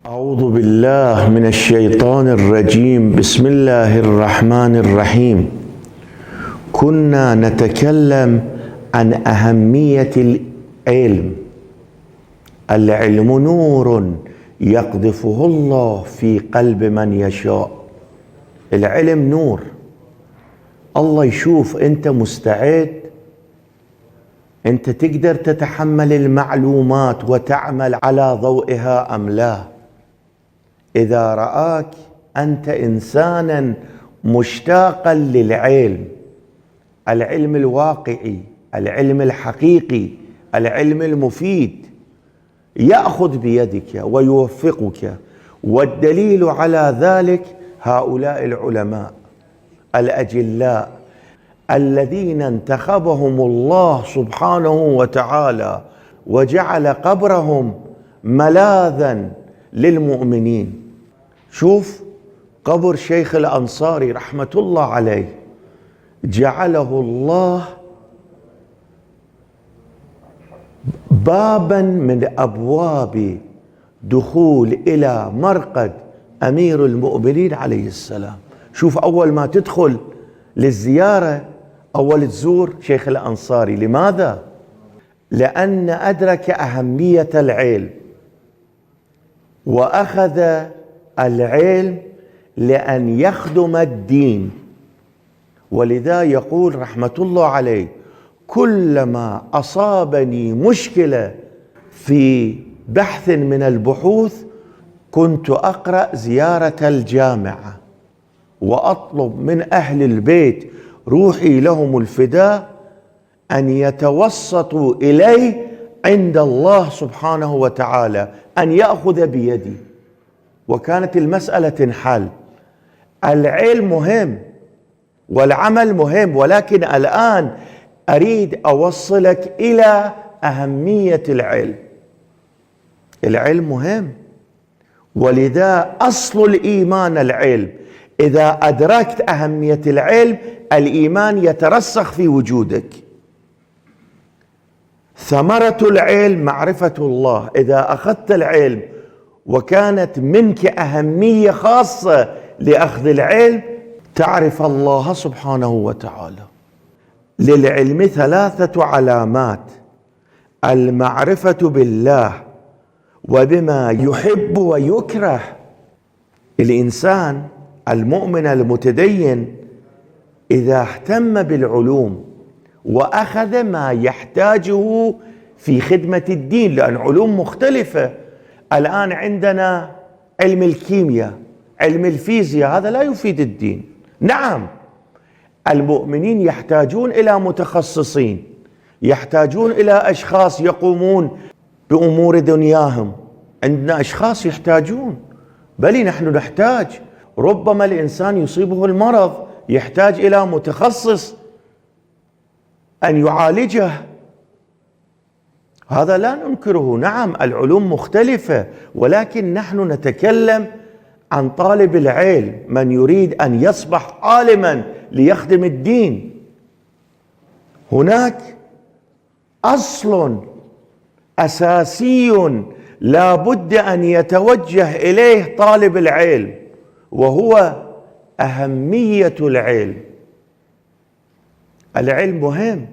أعوذ بالله من الشيطان الرجيم. بسم الله الرحمن الرحيم. كنا نتكلم عن أهمية العلم. العلم نور يقذفه الله في قلب من يشاء. العلم نور، الله يشوف أنت مستعد، أنت تقدر تتحمل المعلومات وتعمل على ضوئها أم لا. إذا رآك أنت إنسانا مشتاقا للعلم، العلم الواقعي، العلم الحقيقي، العلم المفيد، يأخذ بيدك ويوفقك. والدليل على ذلك هؤلاء العلماء الأجلاء الذين انتخبهم الله سبحانه وتعالى وجعل قبرهم ملاذا للمؤمنين. شوف قبر شيخ الأنصاري رحمة الله عليه، جعله الله بابا من أبواب دخول إلى مرقد أمير المؤمنين عليه السلام. شوف أول ما تدخل للزيارة أول تزور شيخ الأنصاري. لماذا؟ لأن أدرك أهمية العلم وأخذ العلم لأن يخدم الدين. ولذا يقول رحمة الله عليه: كلما أصابني مشكلة في بحث من البحوث كنت أقرأ زيارة الجامعة وأطلب من أهل البيت روحي لهم الفداء أن يتوسطوا إلي عند الله سبحانه وتعالى، أن يأخذ بيدي، وكانت المسألة تنحل. العلم مهم والعمل مهم، ولكن الآن أريد أوصلك إلى أهمية العلم. العلم مهم، ولذا أصل الإيمان العلم. إذا أدركت أهمية العلم الإيمان يترسخ في وجودك. ثمرة العلم معرفة الله. إذا أخذت العلم وكانت منك أهمية خاصة لأخذ العلم تعرف الله سبحانه وتعالى. للعلم ثلاثة علامات: المعرفة بالله وبما يحب ويكره. الإنسان المؤمن المتدين إذا اهتم بالعلوم وأخذ ما يحتاجه في خدمة الدين، لأن علوم مختلفة. الآن عندنا علم الكيمياء، علم الفيزياء، هذا لا يفيد الدين. نعم، المؤمنين يحتاجون إلى متخصصين، يحتاجون إلى أشخاص يقومون بأمور دنياهم. عندنا أشخاص يحتاجون، بل نحن نحتاج. ربما الإنسان يصيبه المرض يحتاج إلى متخصص أن يعالجه، هذا لا ننكره. نعم العلوم مختلفة، ولكن نحن نتكلم عن طالب العلم، من يريد أن يصبح عالما ليخدم الدين. هناك أصل أساسي لا بد أن يتوجه إليه طالب العلم، وهو أهمية العلم. العلم مهم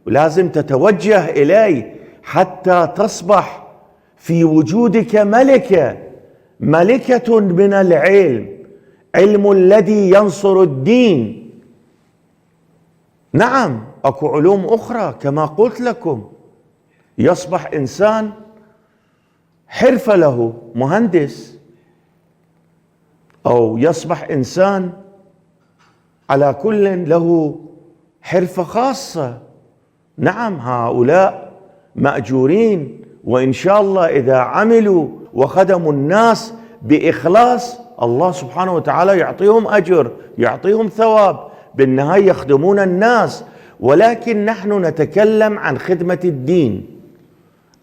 ولازم تتوجه إليه حتى تصبح في وجودك ملكة من العلم، علم الذي ينصر الدين. نعم أكو علوم أخرى كما قلت لكم، يصبح إنسان حرفة له مهندس، أو يصبح إنسان على كل له حرفة خاصة. نعم هؤلاء مأجورين، وإن شاء الله إذا عملوا وخدموا الناس بإخلاص الله سبحانه وتعالى يعطيهم أجر، يعطيهم ثواب، بالنهاية يخدمون الناس. ولكن نحن نتكلم عن خدمة الدين،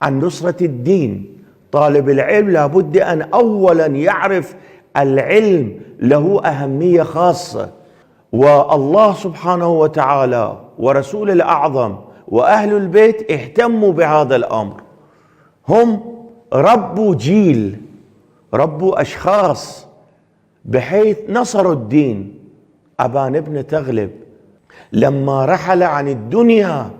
عن نصرة الدين. طالب العلم لابد أن أولا يعرف العلم له أهمية خاصة، والله سبحانه وتعالى ورسول الأعظم وأهل البيت اهتموا بهذا الأمر. هم ربوا جيل ربوا أشخاص بحيث نصروا الدين. أبان بن تغلب لما رحل عن الدنيا،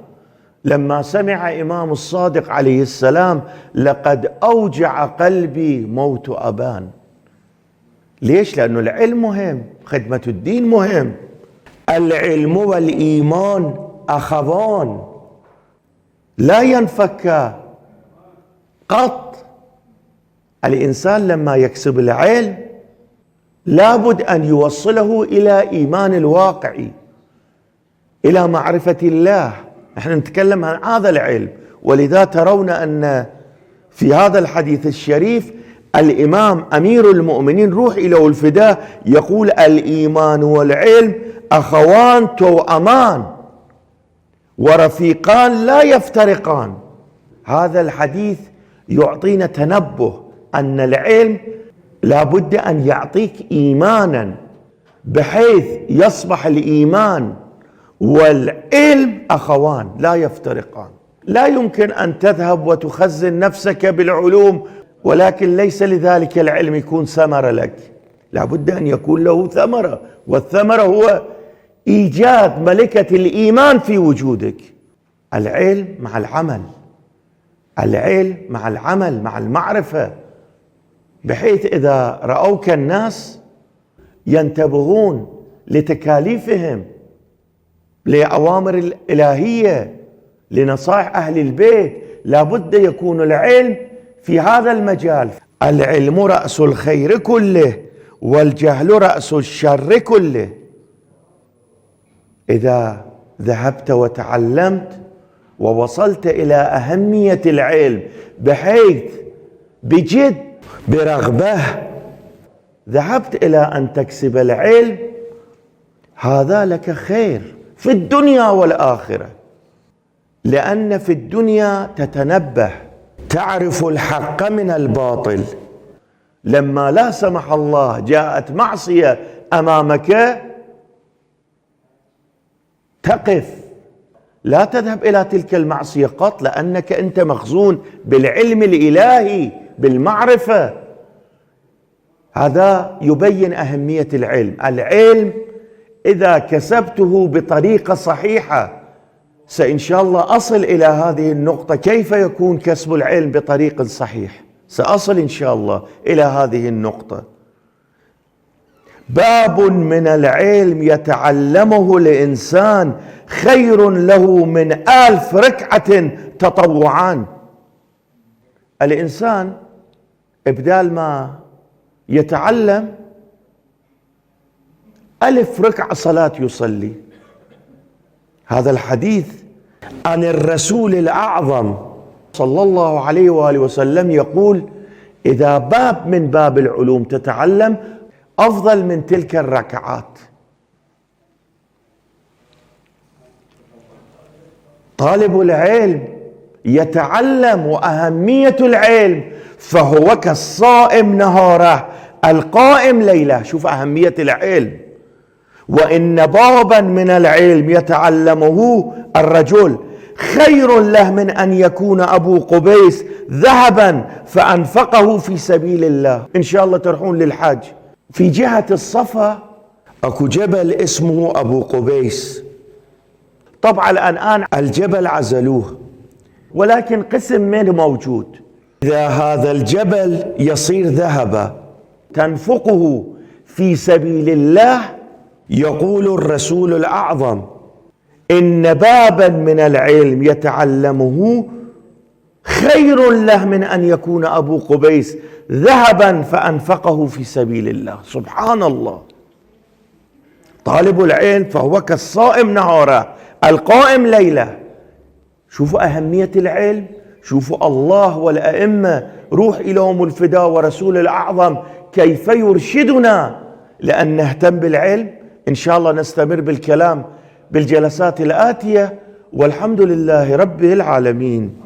لما سمع إمام الصادق عليه السلام لقد أوجع قلبي موت أبان. ليش؟ لأنه العلم مهم، خدمة الدين مهم. العلم والإيمان أخوان لا ينفكا قط. الإنسان لما يكسب العلم لابد أن يوصله إلى إيمان الواقعي، إلى معرفة الله. نحن نتكلم عن هذا العلم، ولذا ترون أن في هذا الحديث الشريف الإمام أمير المؤمنين روح إلى الفداء يقول الإيمان والعلم أخوان توأمان ورفيقان لا يفترقان. هذا الحديث يعطينا تنبه أن العلم لابد أن يعطيك إيمانا بحيث يصبح الإيمان والعلم أخوان لا يفترقان. لا يمكن أن تذهب وتخزن نفسك بالعلوم ولكن ليس لذلك العلم يكون ثمرة لك، لابد أن يكون له ثمرة، والثمرة هو إيجاد ملكة الإيمان في وجودك. العلم مع العمل، العلم مع العمل مع المعرفة، بحيث إذا رأوك الناس ينتبهون لتكاليفهم، لأوامر الإلهية، لنصائح أهل البيت. لابد يكون العلم في هذا المجال. العلم رأس الخير كله والجهل رأس الشر كله. إذا ذهبت وتعلمت ووصلت إلى أهمية العلم بحيث بجد برغبة ذهبت إلى أن تكسب العلم، هذا لك خير في الدنيا والآخرة، لأن في الدنيا تتنبه، تعرف الحق من الباطل. لما لا سمح الله جاءت معصية أمامك تقف، لا تذهب إلى تلك المعصية قط، لأنك أنت مخزون بالعلم الإلهي بالمعرفة. هذا يبين أهمية العلم. العلم إذا كسبته بطريقة صحيحة، سإن شاء الله أصل إلى هذه النقطة، كيف يكون كسب العلم بطريق صحيح، سأصل إن شاء الله إلى هذه النقطة. باب من العلم يتعلمه الإنسان خير له من 1000 ركعة تطوعان. الإنسان إبدال ما يتعلم 1000 ركعة صلاة يصلي. هذا الحديث عن الرسول الأعظم صلى الله عليه وآله وسلم يقول إذا باب من باب العلوم تتعلم أفضل من تلك الركعات. طالب العلم يتعلم وأهمية العلم فهو كالصائم نهاره القائم ليله. شوف أهمية العلم. وإن بابا من العلم يتعلمه الرجل خير له من أن يكون أبو قبيس ذهبا فأنفقه في سبيل الله. إن شاء الله تروحون للحج في جهة الصفا أكو جبل اسمه أبو قبيس. طبعا الآن الجبل عزلوه، ولكن قسم منه موجود. إذا هذا الجبل يصير ذهبا تنفقه في سبيل الله، يقول الرسول الأعظم إن بابا من العلم يتعلمه خير له من أن يكون أبو قبيس ذهبا فأنفقه في سبيل الله. سبحان الله. طالب العلم فهو كالصائم نهاره القائم ليله. شوفوا أهمية العلم، شوفوا الله والأئمة روح إليهم الفداء ورسول الأعظم كيف يرشدنا لأن نهتم بالعلم. إن شاء الله نستمر بالكلام بالجلسات الآتية، والحمد لله رب العالمين.